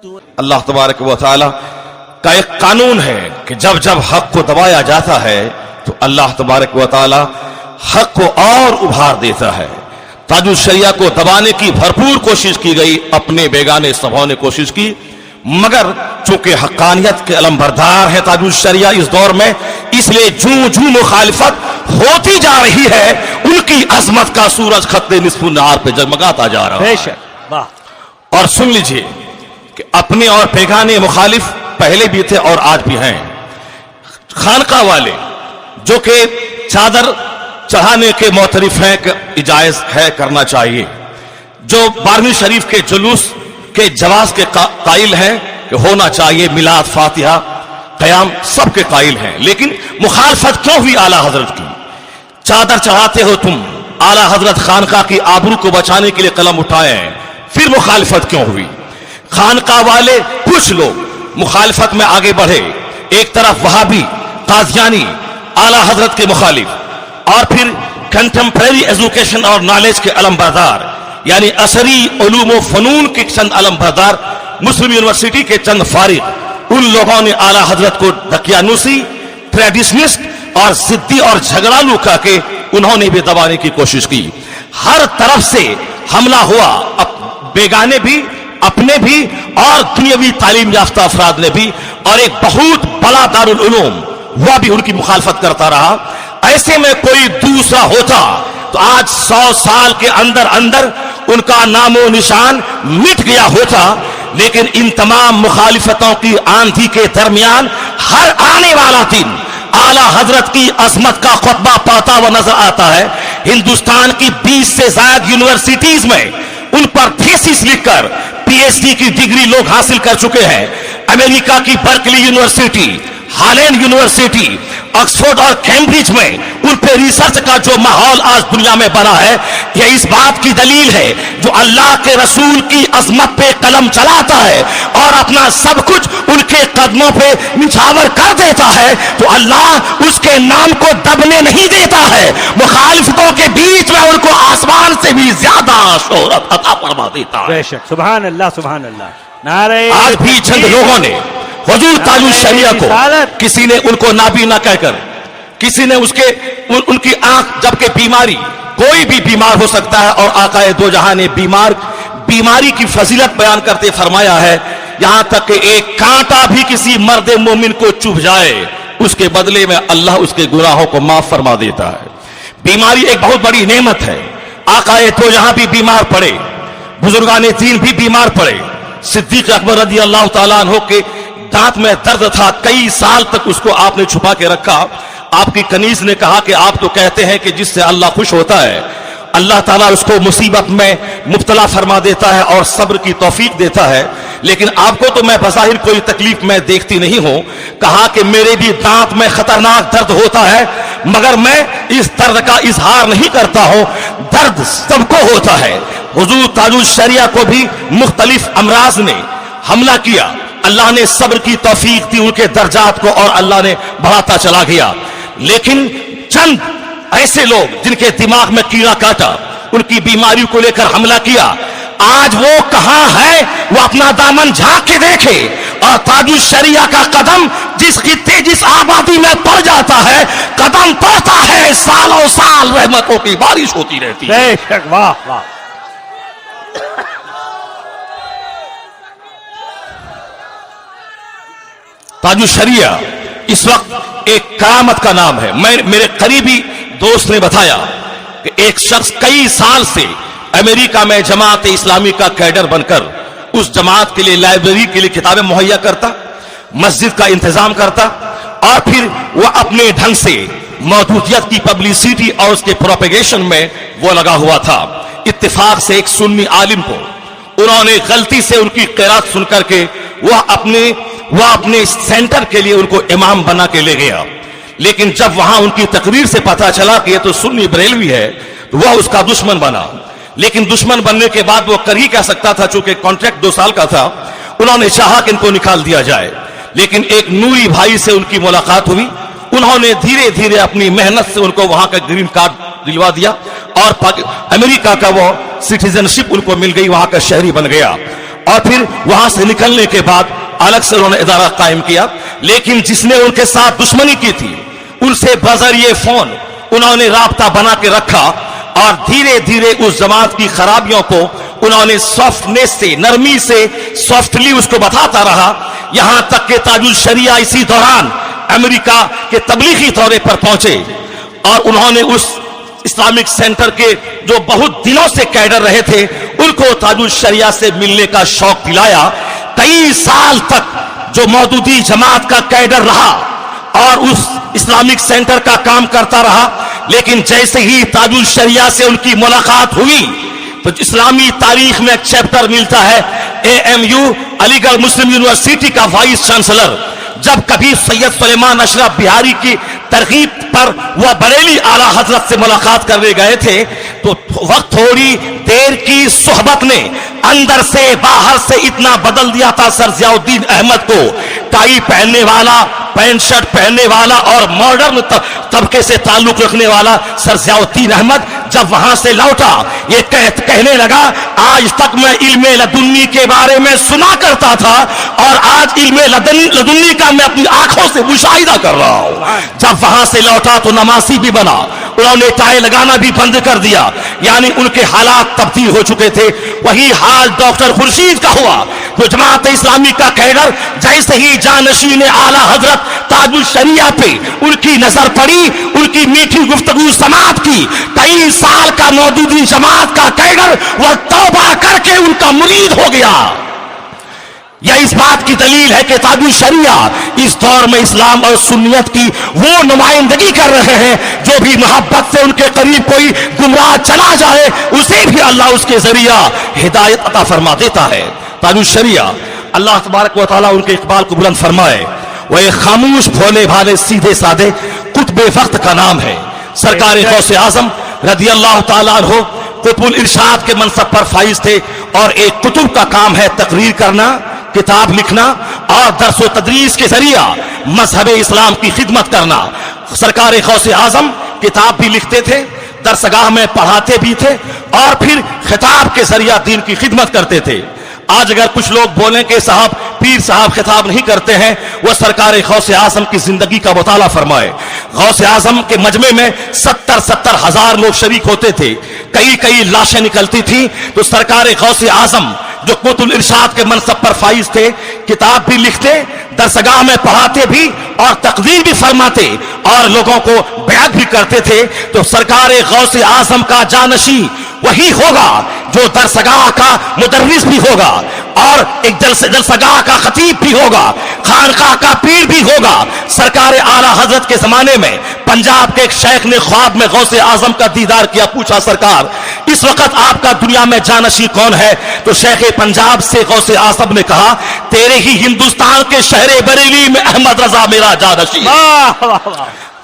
اللہ تبارک و تعالی کا ایک قانون ہے کہ جب جب حق کو دبایا جاتا ہے تو اللہ تبارک و تعالی حق کو اور ابھار دیتا ہے. تاج الشریعہ کو دبانے کی بھرپور کوشش کی گئی، اپنے بیگانے سبھوں نے کوشش کی، مگر چونکہ حقانیت کے علم بردار ہے تاج الشریعہ اس دور میں، اس لیے جوں جوں مخالفت ہوتی جا رہی ہے ان کی عظمت کا سورج خط نصف النہار پہ جگمگاتا جا رہا ہے. اور سن لیجئے کہ اپنے اور بیگانے مخالف پہلے بھی تھے اور آج بھی ہیں. خانقاہ والے جو کہ چادر چڑھانے کے معترف ہیں کہ اجائز ہے کرنا چاہیے، جو 12ویں شریف کے جلوس کے جواز کے قائل ہیں کہ ہونا چاہیے، میلاد فاتحہ قیام سب کے قائل ہیں، لیکن مخالفت کیوں ہوئی اعلیٰ حضرت کی؟ چادر چڑھاتے ہو تم، اعلیٰ حضرت خانقاہ کی آبرو کو بچانے کے لیے قلم اٹھائے ہیں، پھر مخالفت کیوں ہوئی؟ خانقاہ والے کچھ لوگ مخالفت میں آگے بڑھے، ایک طرف وہابی قادیانی اعلیٰ حضرت کے مخالف، اور پھر کنٹمپریری ایجوکیشن اور نالج کے علم بردار، یعنی عصری علوم و فنون کے چند علم بردار، مسلم یونیورسٹی کے چند فارغ، ان لوگوں نے اعلیٰ حضرت کو دقیانوسی، ٹریڈیشنسٹ اور ضدی اور جھگڑالو کہا کہ انہوں نے بھی دبانے کی کوشش کی. ہر طرف سے حملہ ہوا، بیگانے بھی، اپنے بھی اور دنیاوی تعلیم یافتہ افراد نے بھی، اور ایک بہت بڑا دارالعلوم وہ بھی ان کی مخالفت کرتا رہا. ایسے میں کوئی دوسرا ہوتا تو آج 100 سال کے اندر اندر ان کا نام و نشان مٹ گیا ہوتا. لیکن ان تمام مخالفتوں کی آندھی کے درمیان ہر آنے والا دن اعلیٰ حضرت کی عظمت کا خطبہ پڑھتا ہوا نظر آتا ہے. ہندوستان کی 20 سے زائد یونیورسٹیز میں ان پر تھیسس لکھ کر پی ایچ ڈی کی ڈگری لوگ حاصل کر چکے ہیں. امریکہ کی Berkeley university, Holland university, Oxford اور کیمبرج میں ان پہ ریسرچ کا جو ماحول آج دنیا میں بنا ہے، یہ اس بات کی دلیل ہے جو اللہ کے رسول کی عظمت پہ قلم چلاتا ہے اور اپنا سب کچھ ان کے قدموں پہ نچھاور کر دیتا ہے تو اللہ اس کے نام کو دبنے نہیں دیتا ہے، مخالفتوں کے بیچ میں ان کو آسمان سے بھی زیادہ شہرت عطا فرما دیتا ہے. سبحان اللہ سبحان اللہ. نعرہ آج بھی چند لوگوں نے حضور تاج الشریعہ کو، کسی نے ان کو نابینا کہہ کر، کسی نے ان کی آنکھ، جبکہ بیماری کوئی بھی بیمار ہو سکتا ہے، اور آقا دو جہاں نے بیماری کی فضیلت بیان کرتے فرمایا ہے یہاں تک کہ ایک کانٹا بھی کسی مرد مومن کو چبھ جائے اس کے بدلے میں اللہ اس کے گناہوں کو معاف فرما دیتا ہے. بیماری ایک بہت بڑی نعمت ہے. آقا دو جہاں بھی بیمار پڑے، بزرگان دین بھی بیمار پڑے. صدیق اکبر رضی اللہ تعالیٰ عنہ کے دانت میں درد تھا، کئی سال تک اس کو آپ نے چھپا کے رکھا. آپ کی کنیز نے کہا کہ آپ تو کہتے ہیں کہ جس سے اللہ خوش ہوتا ہے اللہ تعالیٰ اس کو مصیبت میں مبتلا فرما دیتا ہے اور صبر کی توفیق دیتا ہے، لیکن آپ کو تو میں بظاہر کوئی تکلیف میں دیکھتی نہیں ہوں. کہا کہ میرے بھی دانت میں خطرناک درد ہوتا ہے مگر میں اس درد کا اظہار نہیں کرتا ہوں، درد سب کو ہوتا ہے. حضور تاج الشریعہ کو بھی مختلف امراض نے حملہ کیا، اللہ نے صبر کی توفیق دی ان کے درجات کو اور اللہ نے بڑھاتا چلا گیا. لیکن چند ایسے لوگ جن کے دماغ میں کیڑا کاٹا، ان کی بیماری کو لے کر حملہ کیا، آج وہ کہاں ہے؟ وہ اپنا دامن جھانک کے دیکھے اور تاج الشریعہ کا قدم جس خطے جس آبادی میں پڑ جاتا ہے قدم پڑتا ہے، سالوں سال رحمتوں کی بارش ہوتی رہتی ہے. بے شک. واہ واہ. تاج الشریعہ اس وقت ایک کرامت کا نام ہے. میرے قریبی دوست نے بتایا کہ ایک شخص کئی سال سے امریکہ میں جماعت اسلامی کا کیڈر بن کر اس جماعت کے لیے لائبریری کے لیے کتابیں مہیا کرتا، مسجد کا انتظام کرتا، اور پھر وہ اپنے ڈھنگ سے موجودیت کی پبلسٹی اور اس کے پروپیگیشن میں وہ لگا ہوا تھا. اتفاق سے ایک سنی عالم کو انہوں نے غلطی سے ان کی قرات سن کر کے وہ اپنے سینٹر کے لیے ان کو امام بنا کے لے گیا. لیکن جب وہاں ان کی تقریر سے پتا چلا کہ یہ تو سنی بریلوی ہے تو وہ اس کا دشمن بنا. لیکن دشمن بننے کے بعد وہ کر ہی کہہ سکتا تھا، چونکہ کانٹریکٹ 2 سال کا تھا. انہوں نے چاہا کہ ان کو نکال دیا جائے، لیکن ایک نوری بھائی سے ان کی ملاقات ہوئی. انہوں نے دھیرے دھیرے اپنی محنت سے ان کو وہاں کا گرین کارڈ دلوا دیا اور امریکہ کا وہ سٹیزن شپ ان کو مل گئی، وہاں کا شہری بن گیا. اور پھر وہاں سے نکلنے کے بعد الگ سے انہوں نے ادارہ قائم کیا. لیکن جس نے ان کے ساتھ دشمنی کی تھی ان سے بذریعہ فون انہوں نے رابطہ بنا کے رکھا اور دھیرے دھیرے اس جماعت کی خرابیوں کو انہوں نے سافٹنیس سے، نرمی سے، سافٹلی اس کو بتاتا رہا، یہاں تک کہ تاج الشریعہ اسی دوران امریکہ کے تبلیغی دورے پر پہنچے اور انہوں نے اس اسلامک سینٹر کے جو بہت دنوں سے کیڈر رہے تھے ان کو تاج الشریعہ سے ملنے کا شوق دلایا. کئی سال تک جو مودودی جماعت کا کیڈر رہا اور اس اسلامک سینٹر کا کام کرتا رہا، لیکن جیسے ہی تاج الشریعہ سے ان کی ملاقات ہوئی تو اسلامی تاریخ میں ایک چیپٹر ملتا ہے. AMU علی گڑھ مسلم یونیورسٹی کا وائس چانسلر جب کبھی سید سلیمان اشرف بہاری کی ترغیب پر وہ بریلی اعلیٰ حضرت سے ملاقات کرنے گئے تھے تو وقت تھوڑی دیر کی صحبت نے اندر سے باہر سے اتنا بدل دیا تھا سر ضیاء الدین احمد کو. ٹائی پہننے والا، پینٹ شرٹ پہننے والا اور ماڈرن طبقے سے تعلق رکھنے والا سر ضیاء الدین احمد جب وہاں سے لوٹا یہ کہنے لگا آج تک میں علم لدنی کے بارے میں سنا کرتا تھا اور آج علم لدنی کا میں اپنی آنکھوں سے مشاہدہ کر رہا ہوں. جب وہاں سے لوٹا تو نمازی بھی بنا، انہوں نے ٹائی لگانا بھی بند کر دیا، یعنی ان کے حالات تبدیل ہو چکے تھے. وہی حال ڈاکٹر خورشید کا ہوا جو جماعت اسلامی کا کیڈر جیسے ہی جانشین اعلیٰ حضرت تاج الشریعہ پہ ان کی نظر پڑی، ان کی میٹھی گفتگو سماعت کی، کئی سال کا مودودی جماعت کا کیڈر وہ توبہ کر کے ان کا مرید ہو گیا. یہ اس بات کی دلیل ہے کہ تاج الشریعہ اس دور میں اسلام اور سنیت کی وہ نمائندگی کر رہے ہیں جو بھی محبت سے ان کے قریب کوئی گمراہ چلا جائے اسے بھی اللہ اس کے ذریعہ ہدایت عطا فرما دیتا ہے. تاج الشریعہ اللہ تبارک و تعالیٰ ان کے اقبال کو بلند فرمائے. وہ ایک خاموش بھولے بھالے سیدھے سادے قطب وقت کا نام ہے. سرکار غوث اعظم رضی اللہ تعالیٰ عنہ قطب الارشاد کے منصب پر فائز تھے اور ایک قطب کا کام ہے تقریر کرنا، کتاب لکھنا اور درس و تدریس کے ذریعہ مذہب اسلام کی خدمت کرنا. سرکار غوث اعظم کتاب بھی لکھتے تھے، درسگاہ میں پڑھاتے بھی تھے اور پھر خطاب کے ذریعہ دین کی خدمت کرتے تھے. آج اگر کچھ لوگ بولیں کہ صاحب پیر صاحب خطاب نہیں کرتے ہیں، وہ سرکار غوث اعظم کی زندگی کا مطالعہ فرمائے. غوث اعظم کے مجمع میں 70 ہزار لوگ شریک ہوتے تھے، کئی لاشیں نکلتی تھیں تو سرکار غوث اعظم جو قطب الارشاد کے منصب پر فائز تھے کتاب بھی لکھتے، درسگاہ میں پڑھاتے بھی اور تقریر بھی فرماتے اور لوگوں کو بیعت بھی کرتے تھے. تو سرکار غوث اعظم کا جانشین وہی ہوگا جو درسگاہ کا مدرس بھی ہوگا اور ایک درسگاہ کا خطیب بھی ہوگا، خانقاہ کا پیر بھی ہوگا. سرکار اعلیٰ حضرت کے زمانے میں پنجاب کے ایک شیخ نے خواب میں غوث اعظم کا دیدار کیا. پوچھا سرکار اس وقت آپ کا دنیا میں جانشین کون ہے؟ تو شیخ پنجاب سے غوث اعظم نے کہا تیرے ہی ہندوستان کے شہر بریلی میں احمد رضا میرا جانشین.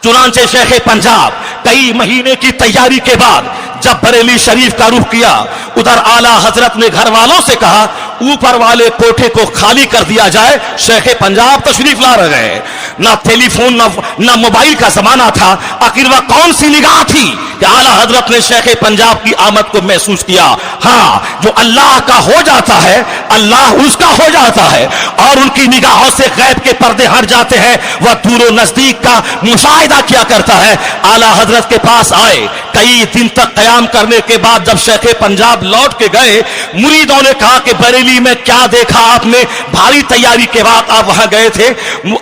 چنانچہ شیخ پنجاب کئی مہینے کی تیاری کے بعد جب بریلی شریف کا رخ کیا ادھر اعلیٰ حضرت نے گھر والوں سے کہا اوپر والے کوٹھے کو خالی کر دیا جائے. شیخ پنجاب تشریف لا رہے ہیں، نہ ٹیلی فون نہ موبائل کا زمانہ تھا. آخر وہ کون سی نگاہ تھی کہ اعلیٰ حضرت نے شیخ پنجاب کی آمد کو محسوس کیا. ہاں جو اللہ کا ہو جاتا ہے اللہ اس کا ہو جاتا ہے اور ان کی نگاہوں سے غیب کے پردے ہٹ جاتے ہیں. وہ دور و نزدیک کا مشاہدہ کیا کرتا ہے. اعلیٰ حضرت کے پاس آئے، کئی دن تک قیام کرنے کے بعد جب شیخ پنجاب لوٹ کے گئے مریدوں نے کہا کہ بریلی میں کیا دیکھا آپ نے؟ بھاری تیاری کے بعد آپ وہاں گئے تھے.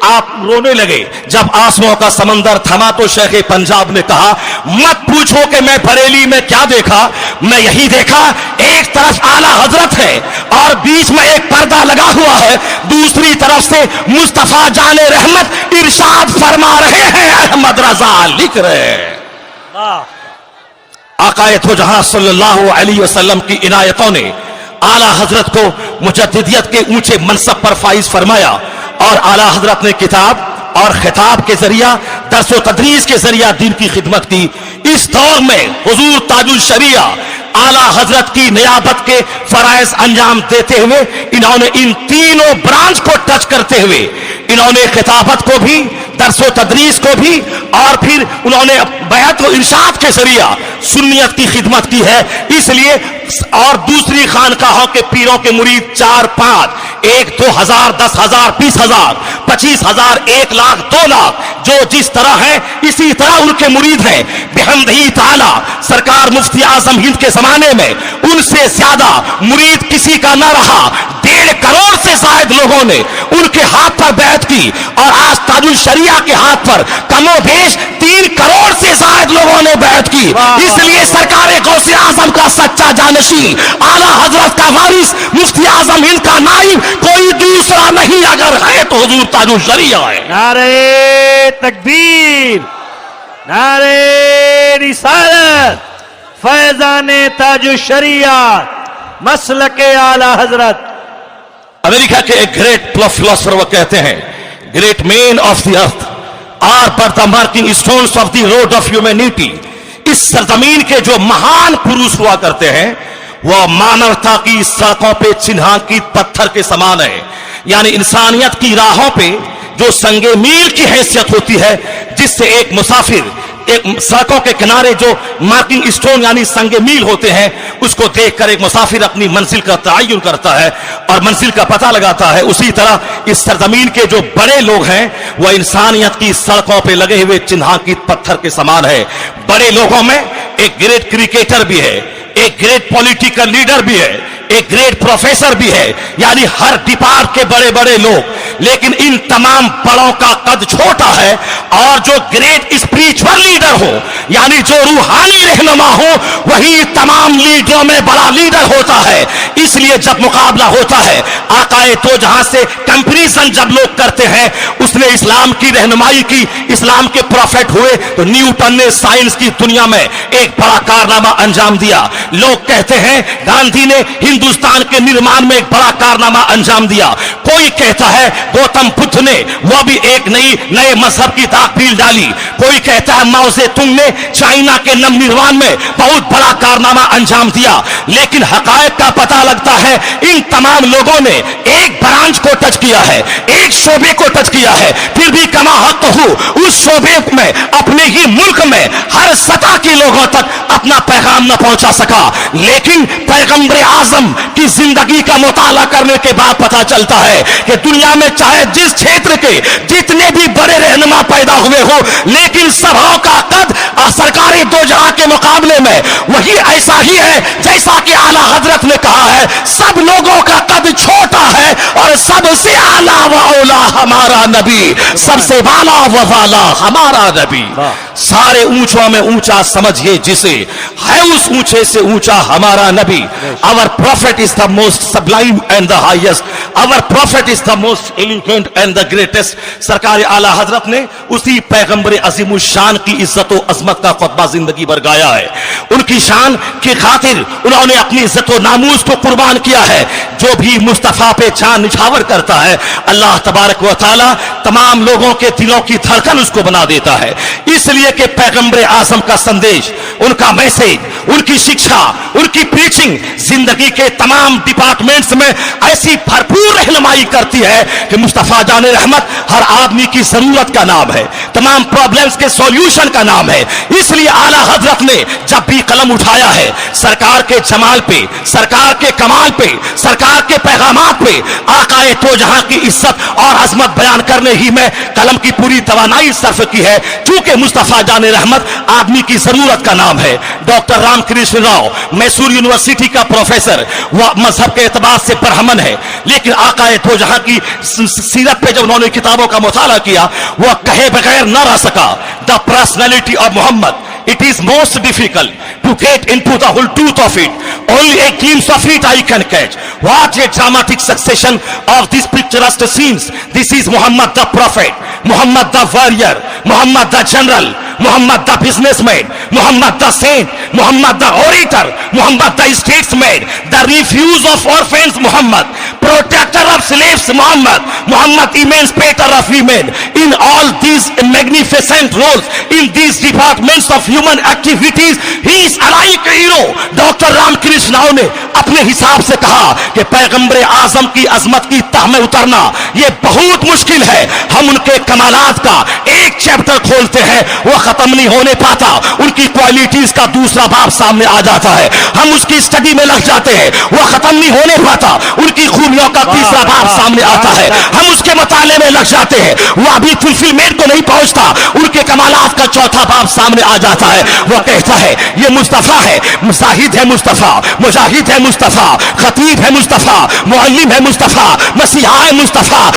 آپ رونے لگے. جب آنسوؤں کا سمندر تھما تو شیخ پنجاب نے کہا مت پوچھو کہ میں بریلی میں کیا دیکھا، میں یہی دیکھا ایک طرف اعلیٰ حضرت ہے اور بیچ میں ایک پردہ لگا ہوا ہے، دوسری طرف سے مصطفیٰ جان رحمت ارشاد فرما رہے ہیں، احمد رضا لکھ رہے ہیں. آقا تو جہاں صلی اللہ علیہ وسلم کی عنایتوں نے اعلیٰ حضرت کو مجددیت کے اونچے منصب پر فائز فرمایا اور اعلیٰ حضرت نے کتاب اور خطاب کے ذریعہ درس و تدریس کے ذریعہ دین کی خدمت کی. اس دور میں حضور تاج الشریعہ اعلیٰ حضرت کی نیابت کے فرائض انجام دیتے ہوئے انہوں نے ان تینوں برانچ کو ٹچ کرتے ہوئے انہوں نے خطابت کو بھی، درس و تدریس کو بھی اور پھر انہوں نے بیعت و ارشاد کے ذریعہ سنیت کی خدمت کی ہے. اس لیے اور دوسری خانقاہوں کے پیروں کے مرید 4-5 1 2,000 10,000 20,000 25,000 1 لاکھ 2 لاکھ جو جس طرح ہیں اسی طرح ان کے مرید ہیں بحمدہ تعالی سرکار مفتی اعظم ہند کے زمانے میں ان سے زیادہ مرید کسی کا نہ رہا 1.5 کروڑ سے زائد لوگوں نے ان کے ہاتھ پر بیعت کی اور آج تاج الشریعہ کے ہاتھ پر کم و بیش 3 کروڑ سے زائد لوگوں نے بیعت کی اس لیے سرکار غوث اعظم کا سچا جانشین اعلی حضرت کا وارث مفتی اعظم ہند کا نائب کوئی دوسرا نہیں اگر ہے تو حضور تاج الشریعہ ہے نعرہ تکبیر، نعرہ رسالت، فیضان تاج الشریعت، مسلک اعلی حضرت۔ امریکہ کے ایک گریٹ فلاسفر وہ کہتے ہیں great man of the earth are per the marking stones of the road of humanity. اس سرزمین کے جو مہان پروش ہوا کرتے ہیں وہ مانوتا کی سڑکوں پہ چنھانکت پتھر کے سامان ہے، یعنی انسانیت کی راہوں پہ جو سنگ میل کی حیثیت ہوتی ہے جس سے ایک مسافر ایک سڑکوں کے کنارے جو مارکنگ اسٹون یعنی سنگ میل ہوتے ہیں اس کو دیکھ کر ایک مسافر اپنی منزل کا تعین کرتا ہے اور منزل کا پتہ لگاتا ہے، اسی طرح اس سرزمین کے جو بڑے لوگ ہیں وہ انسانیت کی سڑکوں پہ لگے ہوئے چنھانکت پتھر کے سامان ہے۔ بڑے لوگوں میں ایک گریٹ کرکٹر بھی ہے، ایک گریٹ پولیٹیکل لیڈر بھی ہے، ایک گریٹ پروفیسر بھی ہے، یعنی ہر ڈپارٹ کے بڑے بڑے لوگ، لیکن ان تمام بڑوں کا قد چھوٹا ہے اور جو گریٹ اسپریچول لیڈر ہو یعنی جو روحانی رہنما ہو وہی تمام لیڈروں میں بڑا لیڈر ہوتا ہے۔ اس لیے جب مقابلہ ہوتا ہے آقائے تو جہاں سے کمپیریزن جب لوگ کرتے ہیں اس نے اسلام کی رہنمائی کی، اسلام کے پروفیٹ ہوئے تو نیوٹن نے سائنس کی دنیا میں ایک بڑا کارنامہ انجام دیا۔ لوگ کہتے ہیں گاندھی نے ہندوستان کے نرمان میں ایک بڑا کارنامہ انجام دیا، کوئی کہتا ہے گوتم بدھ نے وہ بھی ایک نئے مذہب کی تحویل ڈالی، کوئی کہتا ہے ماؤ زے تنگ نے چائنا کے نو نروان میں بہت بڑا کارنامہ انجام دیا، لیکن حقائق کا پتہ لگتا ہے ان تمام لوگوں نے ایک برانچ کو ٹچ کیا ہے، ایک شعبے کو ٹچ کیا ہے، پھر بھی کما حق ہو اس شعبے میں اپنے ہی ملک میں ہر سطح کے لوگوں تک اپنا پیغام نہ پہنچا سکا۔ لیکن پیغمبر اعظم کی زندگی کا مطالعہ کرنے کے بعد پتہ چلتا ہے کہ دنیا میں چاہے جس چھیتر کے جتنے بھی بڑے رہنما پیدا ہوئے ہو لیکن سبھوں کا قد سرکار دو جہاں کے مقابلے میں وہی ایسا ہی ہے جیسا کہ اعلی حضرت نے کہا ہے، سب لوگوں کا قد چھوٹا ہے اور سب سے اعلیٰ و اولا ہمارا نبی، سب سے بالا و والا ہمارا نبی۔ سارے اونچوں میں اونچا سمجھئے جسے ہے اس اونچے سے اونچا ہمارا نبی۔ Our prophet is the most sublime and the highest. Our prophet is the most eloquent and the greatest. سرکار اعلی حضرت نے اسی پیغمبر عظیم الشان کی عزت و عظمت کا خطبہ زندگی بھر گایا ہے۔ ان کی شان کی خاطر انہوں نے اپنی عزت و ناموس کو قربان کیا ہے۔ جو بھی مصطفیٰ پہ جان نچھاور کرتا ہے اللہ تبارک و تعالی تمام لوگوں کے دلوں کی دھڑکن اس کو بنا دیتا ہے، اس لیے کہ پیغمبر اعظم کا سندیش، ان کا میسج، ان کی شکشا، ان کی پریچنگ زندگی کے تمام ڈپارٹمنٹس میں ایسی بھرپور رہنمائی کرتی ہے کہ مصطفیٰ جان رحمت ہر آدمی کی ضرورت کا نام ہے، تمام پرابلمز کے سولوشن کا نام ہے۔ اس لیے اعلی حضرت نے جب بھی قلم اٹھایا ہے سرکار کے جمال پہ، سرکار کے کمال پہ، سرکار کے پیغامات پہ آقائے تو جہاں کی عزت اور عظمت بیان کرنے ہی میں قلم کی پوری توانائی صرف کی ہے، چونکہ مصطفیٰ جان رحمت آدمی کی ضرورت کا نام ہے۔ ڈاکٹر رام کرشن راؤ میسور یونیورسٹی کا پروفیسر، وہ مذہب کے اعتبار سے برہمن ہے، لیکن آقائے تو جہاں کی سیرت پہ جب انہوں نے کتابوں کا مطالعہ کیا وہ کہے بغیر نہ رہ سکا۔ The personality of Muhammad, it is most difficult to get into the whole truth of it. Only a glimpse of it I can catch. What a dramatic succession of these picturesque scenes. This is Muhammad the Prophet, Muhammad the Warrior, Muhammad the General, Muhammad the Businessman, Muhammad the Saint, Muhammad the Orator, Muhammad the Statesman, the Refuge of Orphans Muhammad, Protector of Slaves Muhammad, Muhammad Emancipator of Women. In all these magnificent roles, in these departments of human activities, he is like a hero. Doctor Ram Krishan Rao نے اپنے حساب سے کہا کہ پیغمبر اعظم کی عظمت کی تہ میں اترنا یہ بہت مشکل ہے، ہم ان کے کمالات کا ایک چیپٹر کھولتے ہیں وہ ختم نہیں ہونے پاتا، ان کی کوالٹیز کا دوسرا باب سامنے آ جاتا ہے، ہم اس کی اسٹڈی میں لگ جاتے ہیں، وہ ختم نہیں ہونے پاتا، ان کی خوبیوں کا تیسرا باب سامنے آتا ہے، ہم اس کے مطالعے میں لگ جاتے ہیں، وہ ابھی فلفلمنٹ کو نہیں پہنچتا، ان کے کمالات کا چوتھا باب سامنے آ جاتا ہے، وہ کہتا ہے یہ مصطفیٰ ہے، زاہد ہے مصطفیٰ، مجاہد ہے مصطفیٰ، خطیب ہے مصطفیٰ، معلم ہے مصطفیٰ، مسیحا ہے مصطفیٰ،